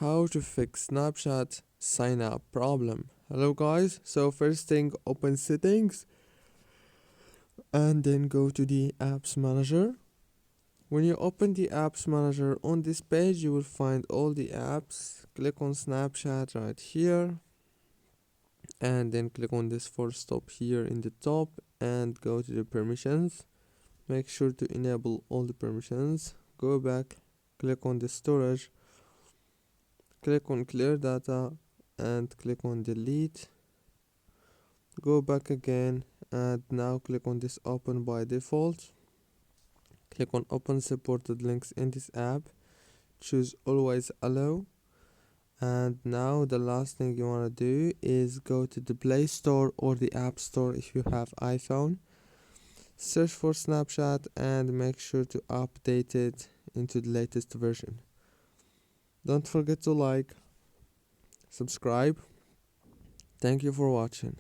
How to fix Snapchat sign up problem. Hello guys, so first thing open settings and then go to the apps manager. When you open the apps manager on this page you will find all the apps. Click on Snapchat right here and then click on this full stop here in the top and go to the permissions. Make sure to enable all the permissions. Go back, click on the storage, click on clear data and click on delete. Go back again and now click on this open by default. Click on open supported links in this app. Choose always allow. And now the last thing you want to do is go to the Play Store or the App Store if you have iPhone. Search for Snapchat and make sure to update it into the latest version. Don't forget to like, subscribe. Thank you for watching.